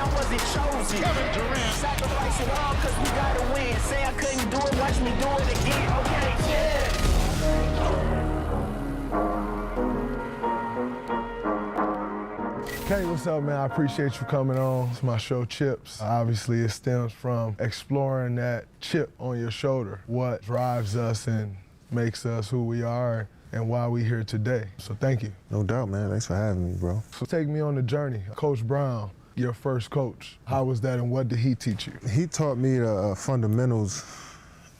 I wasn't chosen. Kevin Durant. Sacrifice it all because we gotta win. Say I couldn't do it, watch me do it again. Okay, yeah. Kenny, what's up, man? I appreciate you coming on. It's my show, Chips. Obviously, it stems from exploring that chip on your shoulder, what drives us and makes us who we are and why we're here today. So thank you. No doubt, man. Thanks for having me, bro. So take me on the journey. Coach Brown, your first coach, how was that and what did he teach you? He taught me the fundamentals.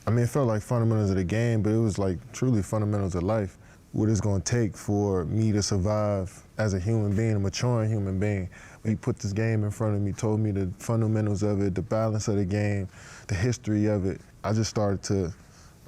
I mean, it felt like fundamentals of the game, but it was like truly fundamentals of life. What it's gonna take for me to survive as a human being, a maturing human being. He put this game in front of me, told me the fundamentals of it, the balance of the game, the history of it. I just started to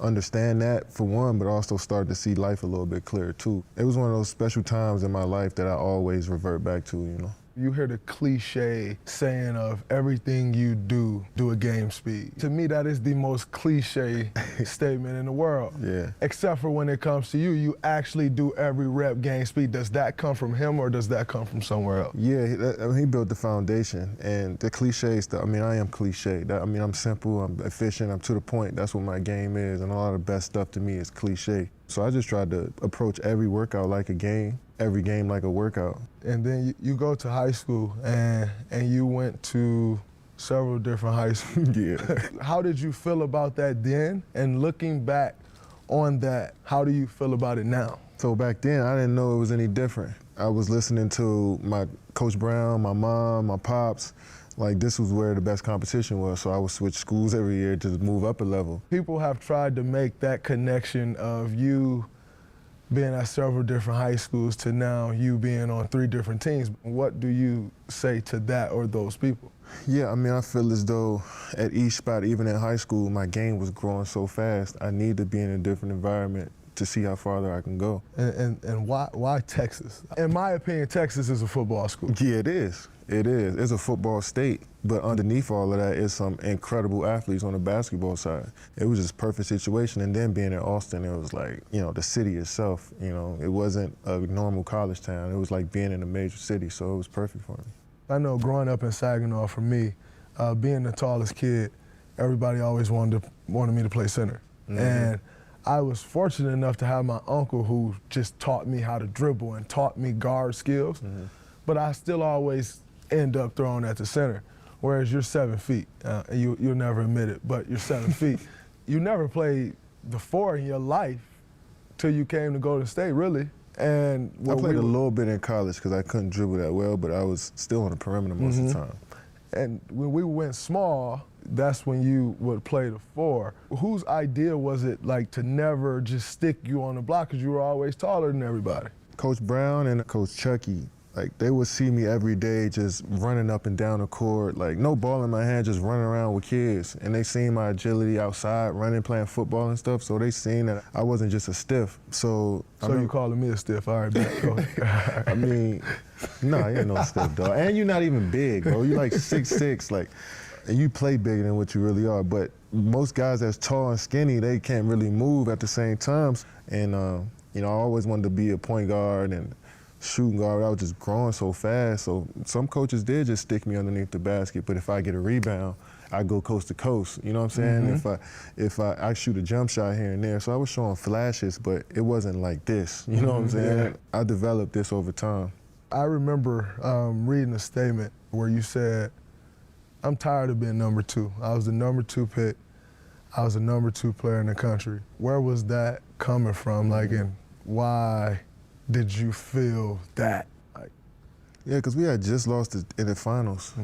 understand that for one, but also started to see life a little bit clearer too. It was one of those special times in my life that I always revert back to, you know. You hear the cliche saying of everything you do at game speed. To me, that is the most cliche statement in the world. Yeah. Except for when it comes to you, you actually do every rep game speed. Does that come from him or does that come from somewhere else? Yeah, he built the foundation, and the cliche stuff, I mean, I am cliche. I'm simple, I'm efficient, I'm to the point. That's what my game is, and a lot of the best stuff to me is cliche. So I just tried to approach every workout like a game, every game like a workout. And then you go to high school, and you went to several different high schools. Yeah. How did you feel about that then? And looking back on that, how do you feel about it now? So back then, I didn't know it was any different. I was listening to my Coach Brown, my mom, my pops. Like, this was where the best competition was, so I would switch schools every year to move up a level. People have tried to make that connection of you being at several different high schools to now you being on 3 different teams. What do you say to that or those people? Yeah, I mean, I feel as though at each spot, even in high school, my game was growing so fast, I need to be in a different environment to see how farther I can go. And why Texas? In my opinion, Texas is a football school. Yeah, it is. It is. It's a football state, but underneath all of that is some incredible athletes on the basketball side. It was just a perfect situation, and then being in Austin, it was like, you know, the city itself, you know, it wasn't a normal college town. It was like being in a major city, so it was perfect for me. I know growing up in Saginaw, for me, being the tallest kid, everybody always wanted me to play center. Mm-hmm. And I was fortunate enough to have my uncle who just taught me how to dribble and taught me guard skills, mm-hmm. but I still always end up throwing at the center, whereas you're 7 feet. You'll never admit it, but you're 7 feet. You never played the 4 in your life till you came to Golden State, really. And I played a little bit in college because I couldn't dribble that well, but I was still on the perimeter most of the time. And when we went small, that's when you would play the 4. Whose idea was it, like, to never just stick you on the block because you were always taller than everybody? Coach Brown and Coach Chucky, like, they would see me every day just running up and down the court, like no ball in my hand, just running around with kids. And they seen my agility outside, running, playing football and stuff, so they seen that I wasn't just a stiff. So you calling me a stiff, all right, back. I mean, no, you ain't no stiff, dog. And you're not even big, bro. You're like 6'6", like, and you play bigger than what you really are. But most guys that's tall and skinny, they can't really move at the same time. And, you know, I always wanted to be a point guard and shooting guard. I was just growing so fast. So some coaches did just stick me underneath the basket, but if I get a rebound, I go coast to coast. You know what I'm saying? Mm-hmm. If I shoot a jump shot here and there. So I was showing flashes, but it wasn't like this. You know what I'm saying? Yeah. I developed this over time. I remember reading a statement where you said, I'm tired of being number 2. I was the number 2 pick. I was the number 2 player in the country. Where was that coming from? Like, and why did you feel that? Like, yeah, because we had just lost in the finals,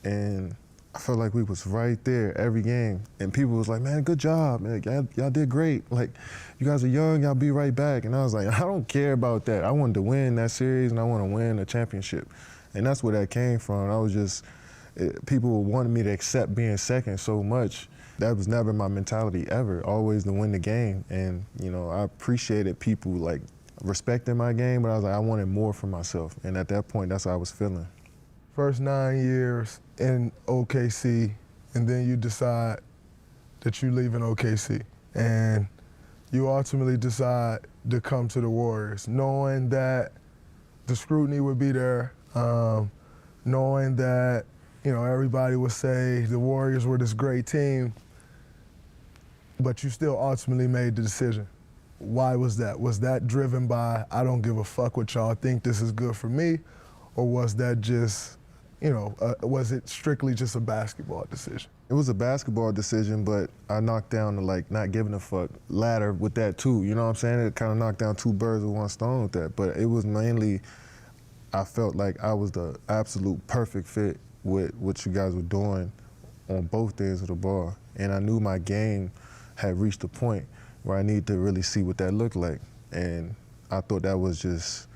and I felt like we was right there every game. And people was like, man, good job, man. Y'all did great. Like, you guys are young, y'all be right back. And I was like, I don't care about that. I wanted to win that series, and I want to win a championship. And that's where that came from. I was just, people wanted me to accept being second so much. That was never my mentality ever, always to win the game. And, you know, I appreciated people, like, respecting my game, but I was like, I wanted more for myself. And at that point, that's how I was feeling. First 9 years in OKC, and then you decide that you leave in OKC. And you ultimately decide to come to the Warriors, knowing that the scrutiny would be there, knowing that You know, everybody would say the Warriors were this great team, but you still ultimately made the decision. Why was that? Was that driven by, I don't give a fuck what y'all think, this is good for me? Or was that just, you know, was it strictly just a basketball decision? It was a basketball decision, but I knocked down the not giving a fuck ladder with that too. You know what I'm saying? It kind of knocked down two birds with one stone with that. But it was mainly, I felt like I was the absolute perfect fit with what you guys were doing on both ends of the ball. And I knew my game had reached a point where I needed to really see what that looked like. And I thought that was just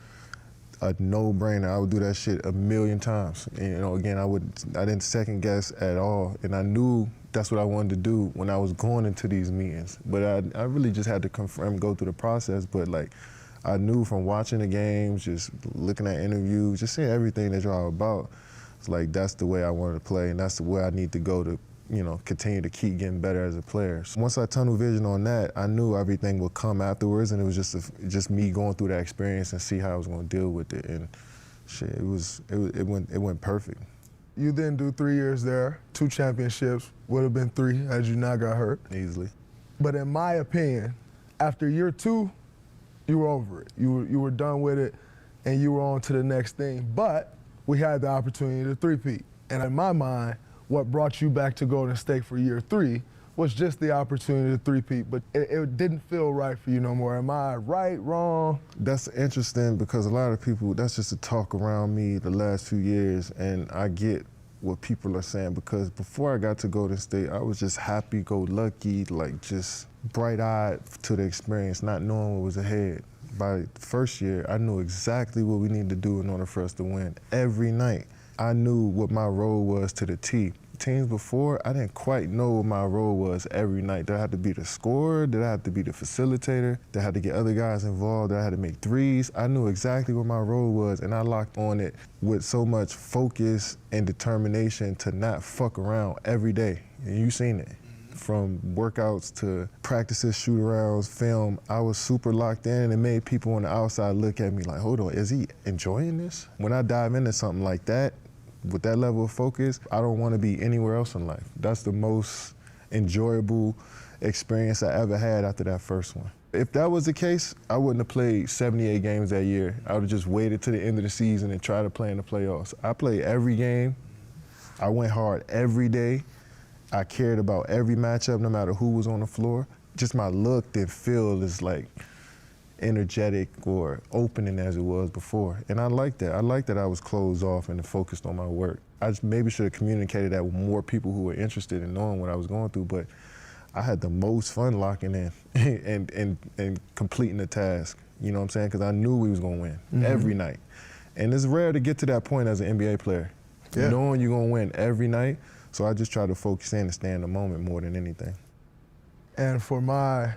a no-brainer. I would do that shit a million times. And, you know, again, I didn't second guess at all. And I knew that's what I wanted to do when I was going into these meetings. But I really just had to confirm, go through the process. But like, I knew from watching the games, just looking at interviews, just seeing everything that y'all about, it's like that's the way I wanted to play, and that's the way I need to go to, you know, continue to keep getting better as a player. So once I tunnel vision on that, I knew everything would come afterwards, and it was just me going through that experience and see how I was going to deal with it. And shit, it went perfect. You then do 3 years there, 2 championships, would have been 3 had you not got hurt. Easily. But in my opinion, after year 2, you were over it. You were done with it, and you were on to the next thing. But we had the opportunity to three-peat. And in my mind, what brought you back to Golden State for year 3 was just the opportunity to three-peat, but it didn't feel right for you no more. Am I right, wrong? That's interesting because a lot of people, that's just a talk around me the last few years, and I get what people are saying because before I got to Golden State, I was just happy-go-lucky, like just bright-eyed to the experience, not knowing what was ahead. By the first year, I knew exactly what we needed to do in order for us to win. Every night, I knew what my role was to the T. Teams before, I didn't quite know what my role was every night. Did I have to be the scorer? Did I have to be the facilitator? Did I have to get other guys involved? Did I have to make threes? I knew exactly what my role was, and I locked on it with so much focus and determination to not fuck around every day. And you've seen it. From workouts to practices, shoot-arounds, film, I was super locked in, and it made people on the outside look at me like, hold on, is he enjoying this? When I dive into something like that, with that level of focus, I don't want to be anywhere else in life. That's the most enjoyable experience I ever had after that first one. If that was the case, I wouldn't have played 78 games that year. I would have just waited to the end of the season and tried to play in the playoffs. I played every game. I went hard every day. I cared about every matchup, no matter who was on the floor. Just my look and feel is like energetic or opening as it was before. And I like that. I like that I was closed off and focused on my work. I just maybe should have communicated that with more people who were interested in knowing what I was going through, but I had the most fun locking in and completing the task. You know what I'm saying? Because I knew we was going to win every night. And it's rare to get to that point as an NBA player, knowing you're going to win every night. So I just try to focus in and stay in the moment more than anything. And for my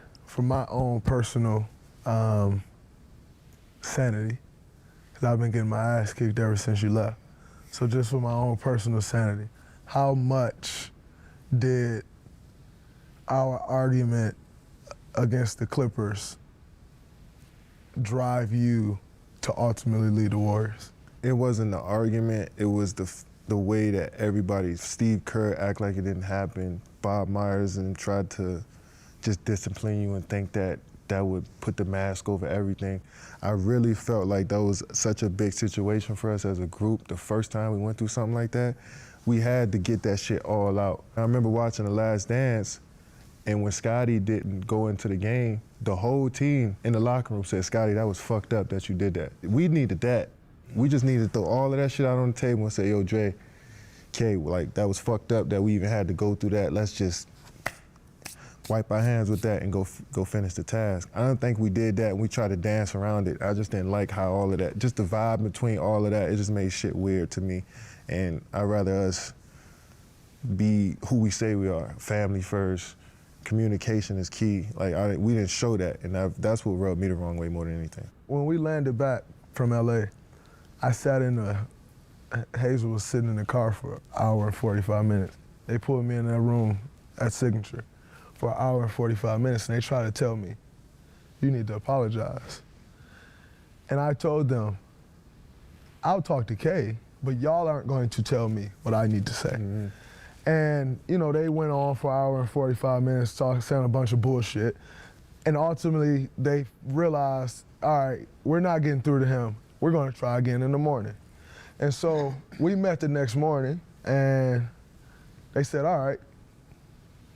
own personal sanity, because I've been getting my ass kicked ever since you left. So just for my own personal sanity, how much did our argument against the Clippers drive you to ultimately lead the Warriors? It wasn't the argument, it was the way that everybody, Steve Kerr act like it didn't happen, Bob Myers and tried to just discipline you and think that that would put the mask over everything. I really felt like that was such a big situation for us as a group. The first time we went through something like that, we had to get that shit all out. I remember watching The Last Dance, and when Scottie didn't go into the game, the whole team in the locker room said, Scottie, that was fucked up that you did that. We needed that. We just needed to throw all of that shit out on the table and say, yo, Dre, K, like, that was fucked up that we even had to go through that. Let's just wipe our hands with that and go finish the task. I don't think we did that, and we tried to dance around it. I just didn't like how all of that, just the vibe between all of that, it just made shit weird to me. And I'd rather us be who we say we are, family first. Communication is key. Like, we didn't show that, and that's what rubbed me the wrong way more than anything. When we landed back from LA, I sat Hazel was sitting in the car for an hour and 45 minutes. They pulled me in that room at Signature for an hour and 45 minutes, and they tried to tell me, you need to apologize. And I told them, I'll talk to Kay, but y'all aren't going to tell me what I need to say. And, you know, they went on for an hour and 45 minutes saying a bunch of bullshit. And ultimately, they realized, all right, we're not getting through to him. We're going to try again in the morning. And so we met the next morning, and they said, all right,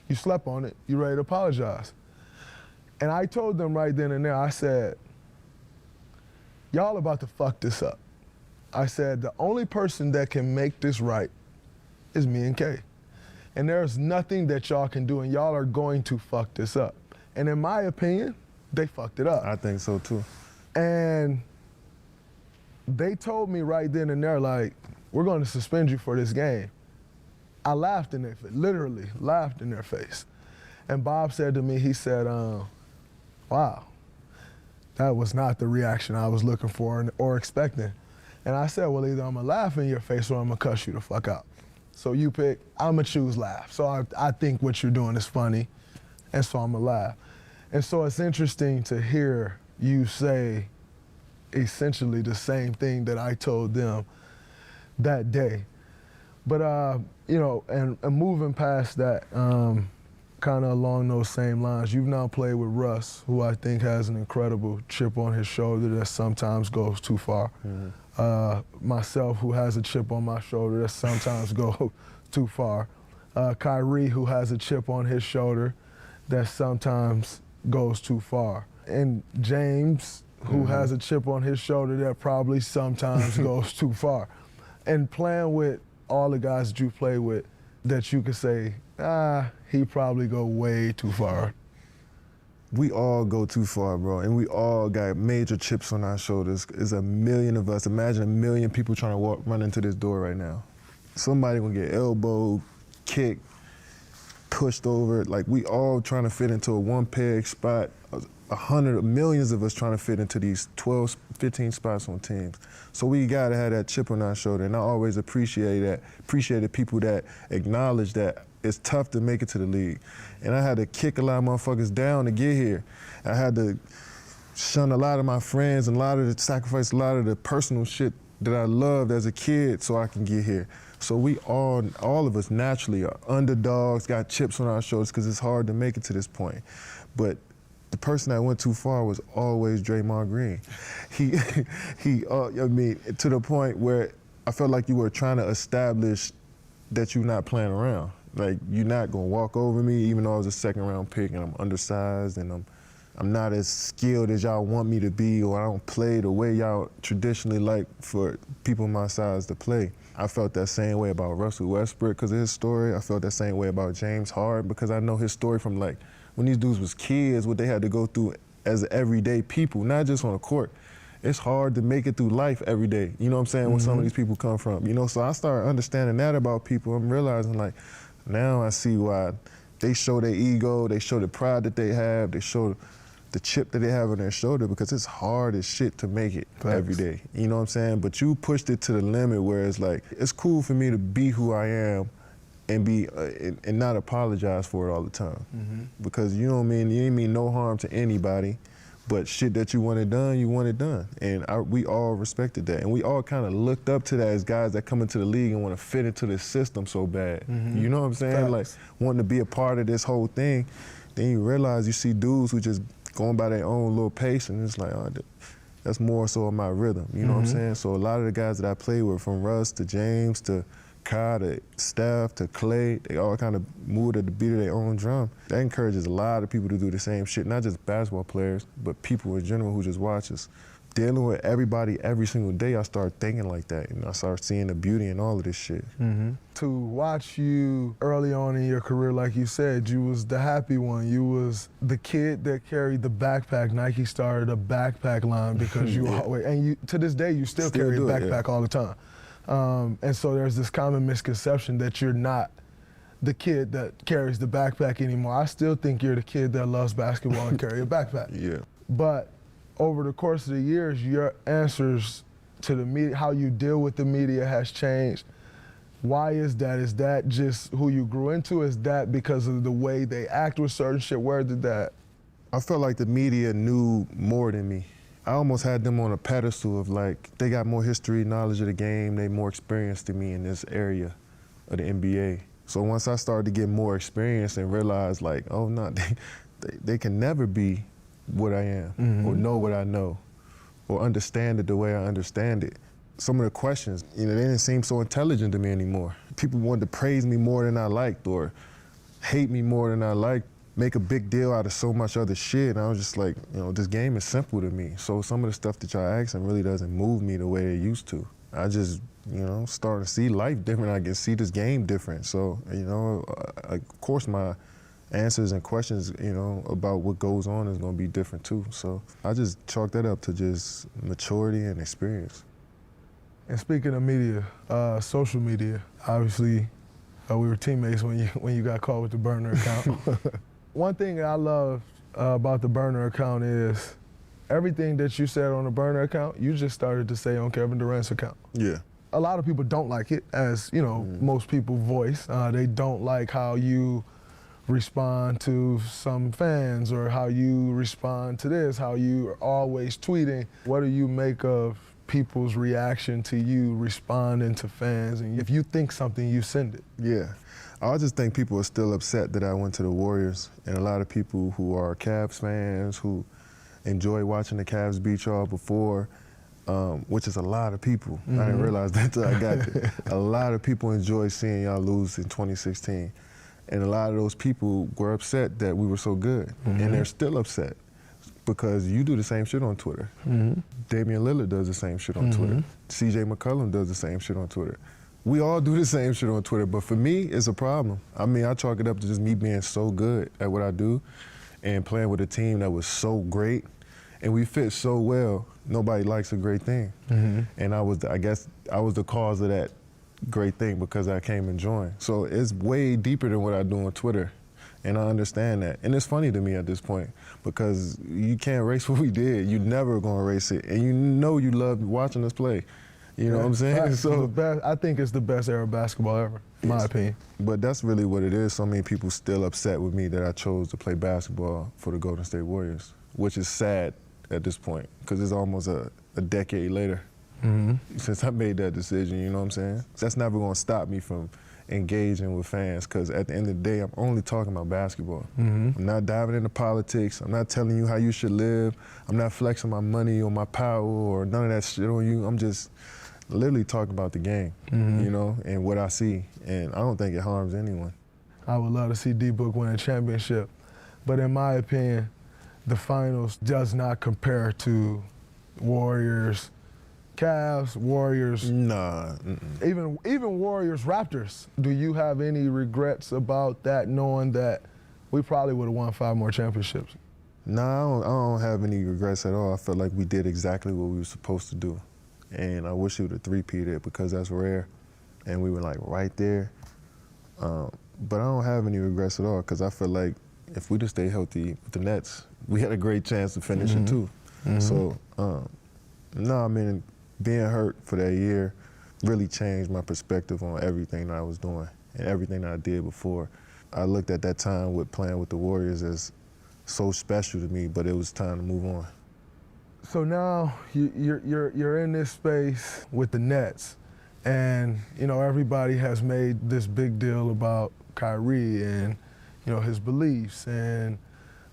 you slept on it. You ready to apologize? And I told them right then and there, I said, y'all about to fuck this up. I said, the only person that can make this right is me and Kay. And there's nothing that y'all can do, and y'all are going to fuck this up. And in my opinion, they fucked it up. I think so too. And they told me right then and there, like, we're going to suspend you for this game. I laughed in their face, literally laughed in their face. And Bob said to me, he said, wow, that was not the reaction I was looking for or expecting. And I said, well, either I'm gonna laugh in your face or I'm gonna cuss you the fuck out. So you pick, I'm gonna choose laugh. So I think what you're doing is funny, and so I'm gonna laugh. And so it's interesting to hear you say essentially the same thing that I told them that day. But, you know, and moving past that, kind of along those same lines, you've now played with Russ, who I think has an incredible chip on his shoulder that sometimes goes too far. Myself, who has a chip on my shoulder that sometimes goes too far. Kyrie, who has a chip on his shoulder that sometimes goes too far. And James, who has a chip on his shoulder that probably sometimes goes too far. And playing with all the guys that you play with, that you could say, he probably go way too far. We all go too far, bro, and we all got major chips on our shoulders. There's a million of us. Imagine a million people trying to run into this door right now. Somebody gonna get elbowed, kicked, pushed over. Like, we all trying to fit into a one-peg spot. Millions of us trying to fit into these 12, 15 spots on teams. So we gotta have that chip on our shoulder, and I always appreciated people that acknowledge that it's tough to make it to the league. And I had to kick a lot of motherfuckers down to get here. I had to shun a lot of my friends and sacrifice a lot of the personal shit that I loved as a kid so I can get here. So we all of us naturally are underdogs, got chips on our shoulders because it's hard to make it to this point. But the person that went too far was always Draymond Green. I mean, to the point where I felt like you were trying to establish that you're not playing around. Like, you're not gonna walk over me, even though I was a second-round pick and I'm undersized and I'm not as skilled as y'all want me to be, or I don't play the way y'all traditionally like for people my size to play. I felt that same way about Russell Westbrook because of his story. I felt that same way about James Harden because I know his story from, like, when these dudes was kids, what they had to go through as everyday people, not just on the court. It's hard to make it through life every day. You know what I'm saying? Where some of these people come from. You know, so I started understanding that about people. I'm realizing, like, now I see why they show their ego, they show the pride that they have, they show the chip that they have on their shoulder, because it's hard as shit to make it every day. You know what I'm saying? But you pushed it to the limit where it's like, it's cool for me to be who I am and be and not apologize for it all the time. Because, you know what I mean, you ain't mean no harm to anybody, but shit that you want it done, you want it done. And we all respected that. And we all kind of looked up to that as guys that come into the league and want to fit into the system so bad. You know what I'm saying? Like, wanting to be a part of this whole thing. Then you realize you see dudes who just going by their own little pace, and it's like, oh, that's more so of my rhythm. You know what I'm saying? So a lot of the guys that I play with, from Russ to James to Kai to Steph to Clay, they all kind of move to the beat of their own drum. That encourages a lot of people to do the same shit, not just basketball players, but people in general who just watch us. Dealing with everybody every single day, I started thinking like that, and I started seeing the beauty in all of this shit. To watch you early on in your career, like you said, you was the happy one. You was the kid that carried the backpack. Nike started a backpack line because you always, and you, to this day, you still carry a backpack all the time. And so there's this common misconception that you're not the kid that carries the backpack anymore. I still think you're the kid that loves basketball and carry a backpack. But over the course of the years, your answers to the media, how you deal with the media has changed. Why is that? Is that just who you grew into? Is that because of the way they act with certain shit? Where did that? I felt like the media knew more than me. I almost had them on a pedestal of like, they got more history, knowledge of the game, they more experienced than me in this area of the NBA. So once I started to get more experience and realize like, oh no, they can never be what I am or know what I know or understand it the way I understand it. Some of the questions, they didn't seem so intelligent to me anymore. People wanted to praise me more than I liked or hate me more than I liked, make a big deal out of so much other shit. And I was just like, this game is simple to me. So some of the stuff that y'all asking really doesn't move me the way it used to. I just, starting to see life different. I can see this game different. So, of course my answers and questions, about what goes on is gonna be different too. So I just chalk that up to just maturity and experience. And speaking of media, social media, obviously we were teammates when you got caught with the burner account. One thing that I love about the burner account is everything that you said on the burner account, you just started to say on Kevin Durant's account. Yeah. A lot of people don't like it, as most people voice. They don't like how you respond to some fans or how you respond to this, how you are always tweeting. What do you make of people's reaction to you responding to fans? And if you think something, you send it. Yeah. I just think people are still upset that I went to the Warriors, and a lot of people who are Cavs fans, who enjoy watching the Cavs beat y'all before, which is a lot of people. I didn't realize that until I got there. A lot of people enjoy seeing y'all lose in 2016. And a lot of those people were upset that we were so good. And they're still upset because you do the same shit on Twitter. Damian Lillard does the same shit on Twitter. CJ McCollum does the same shit on Twitter. We all do the same shit on Twitter, but for me, it's a problem. I mean, I chalk it up to just me being so good at what I do and playing with a team that was so great, and we fit so well. Nobody likes a great thing. And I guess I was the cause of that great thing because I came and joined. So it's way deeper than what I do on Twitter, and I understand that. And it's funny to me at this point because you can't erase what we did. You're never gonna erase it, and you love watching us play. You know what I'm saying? So I think it's the best era of basketball ever, in my opinion. But that's really what it is. So many people still upset with me that I chose to play basketball for the Golden State Warriors, which is sad at this point because it's almost a decade later since I made that decision, you know what I'm saying? That's never gonna stop me from engaging with fans because at the end of the day, I'm only talking about basketball. I'm not diving into politics. I'm not telling you how you should live. I'm not flexing my money or my power or none of that shit on you. I'm just literally talking about the game, and what I see. And I don't think it harms anyone. I would love to see D-Book win a championship. But in my opinion, the finals does not compare to Warriors, Cavs, Warriors. Nah. Even Warriors, Raptors. Do you have any regrets about that, knowing that we probably would have won 5 more championships? Nah, I don't have any regrets at all. I felt like we did exactly what we were supposed to do. And I wish we would have three-peated because that's rare. And we were like right there. But I don't have any regrets at all because I feel like if we just stay healthy with the Nets, we had a great chance of finishing too. So, no, I mean, being hurt for that year really changed my perspective on everything that I was doing and everything that I did before. I looked at that time with playing with the Warriors as so special to me, but it was time to move on. So now you're in this space with the Nets, and everybody has made this big deal about Kyrie and his beliefs and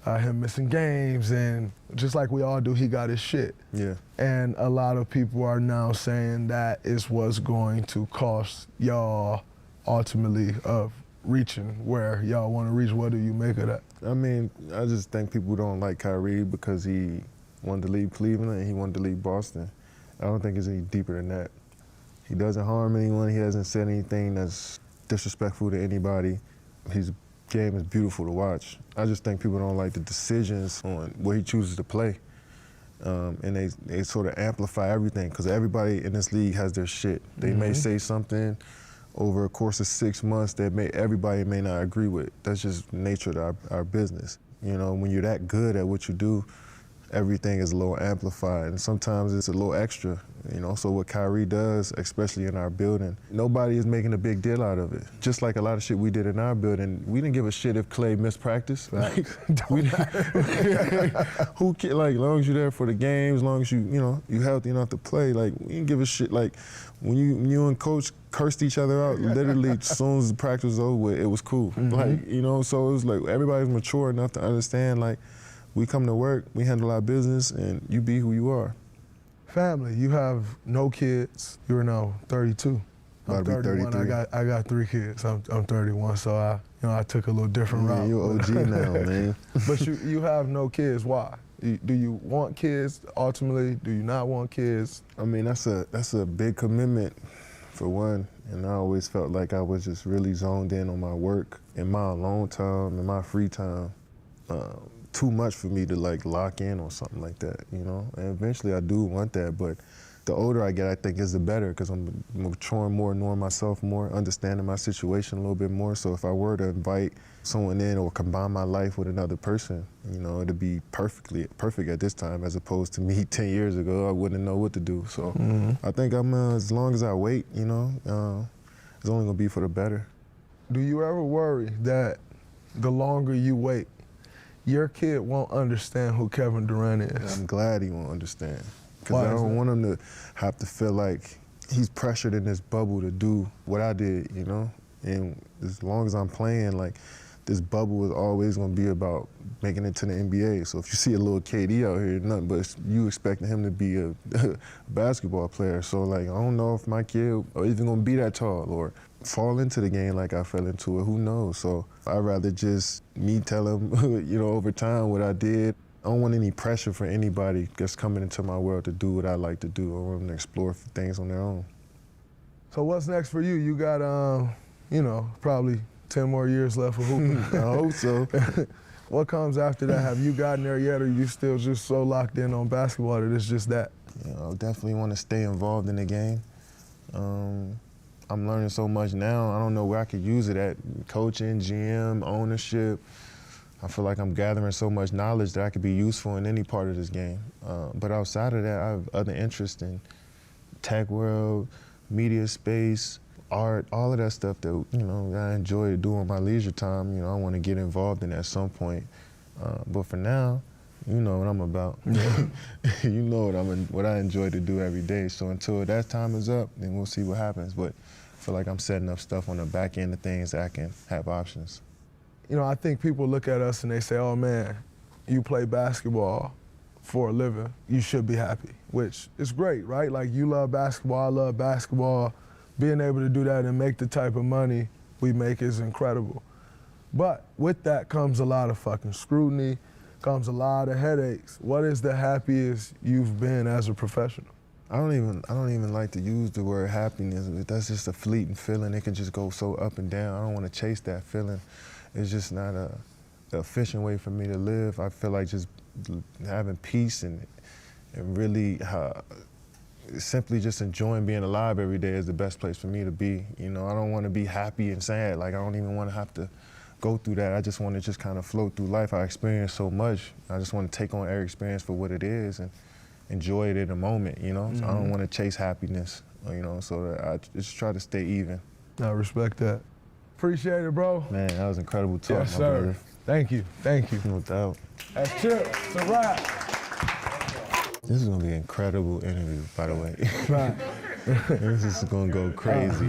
him missing games, and just like we all do, he got his shit. Yeah. And a lot of people are now saying that is what's going to cost y'all ultimately of reaching where y'all want to reach. What do you make of that? I mean, I just think people don't like Kyrie because he wanted to leave Cleveland and he wanted to leave Boston. I don't think it's any deeper than that. He doesn't harm anyone. He hasn't said anything that's disrespectful to anybody. His game is beautiful to watch. I just think people don't like the decisions on where he chooses to play. And they sort of amplify everything because everybody in this league has their shit. They may say something over a course of 6 months that everybody may not agree with. That's just the nature of our business. When you're that good at what you do, everything is a little amplified, and sometimes it's a little extra, you know. So what Kyrie does, especially in our building, nobody is making a big deal out of it. Just like a lot of shit we did in our building, we didn't give a shit if Clay missed practice. Like, who cares? Like, as long as you're there for the games, as long as you healthy enough to play, like, we didn't give a shit. Like, when you and coach cursed each other out, literally as soon as the practice was over, it was cool. Like, you know, so it was like everybody's mature enough to understand, like, we come to work, we handle our business, and you be who you are. Family, you have no kids. You're now 32. I'm 31. 33. I got 3 kids. I'm 31, so I took a little different route. You're OG now, man. But you have no kids. Why? Do you want kids ultimately? Do you not want kids? I mean, that's a big commitment, for one. And I always felt like I was just really zoned in on my work, in my alone time, in my free time. Too much for me to like lock in on something like that, you know? And eventually I do want that, but the older I get, I think is the better, because I'm maturing more, knowing myself more, understanding my situation a little bit more. So if I were to invite someone in or combine my life with another person, you know, it'd be perfect at this time, as opposed to me 10 years ago, I wouldn't know what to do. So I think as long as I wait, you know, it's only gonna be for the better. Do you ever worry that the longer you wait, your kid won't understand who Kevin Durant is? I'm glad he won't understand, because I don't want him to have to feel like he's pressured in this bubble to do what I did, you know? And as long as I'm playing, like, this bubble is always going to be about making it to the NBA. So if you see a little KD out here, nothing but you expecting him to be a basketball player. So, like, I don't know if my kid are even going to be that tall or fall into the game like I fell into it. Who knows? So I'd rather just me tell him, you know, over time what I did. I don't want any pressure for anybody that's coming into my world to do what I like to do. I want them to explore things on their own. So what's next for you? You got, you know, probably 10 more years left of hooping. I hope so. What comes after that? Have you gotten there yet, or are you still just so locked in on basketball that it's just that? You know, I definitely want to stay involved in the game. I'm learning so much now. I don't know where I could use it at. Coaching, GM, ownership. I feel like I'm gathering so much knowledge that I could be useful in any part of this game. But outside of that, I have other interests in tech world, media space, art, all of that stuff that, you know, I enjoy to do in my leisure time. You know, I want to get involved in at some point. But for now, you know what I'm about. You know what I enjoy to do every day. So until that time is up, then we'll see what happens. But I feel like I'm setting up stuff on the back end of things that I can have options. You know, I think people look at us and they say, oh man, you play basketball for a living, you should be happy, which is great, right? Like, you love basketball, I love basketball. Being able to do that and make the type of money we make is incredible. But with that comes a lot of fucking scrutiny, comes a lot of headaches. What is the happiest you've been as a professional? I don't even like to use the word happiness. That's just a fleeting feeling. It can just go so up and down. I don't want to chase that feeling. It's just not a efficient way for me to live. I feel like just having peace and really simply just enjoying being alive every day is the best place for me to be. You know, I don't want to be happy and sad. Like, I don't even want to have to go through that. I just want to just kind of float through life. I experience so much. I just want to take on every experience for what it is and enjoy it in the moment, you know? So I don't want to chase happiness, you know, so I just try to stay even. I respect that. Appreciate it, bro. Man, that was incredible talk, yes, my sir. brother. Thank you, thank you. No doubt. That's Chip, it's a wrap. This is gonna be an incredible interview, by the way. Right. This is gonna go crazy.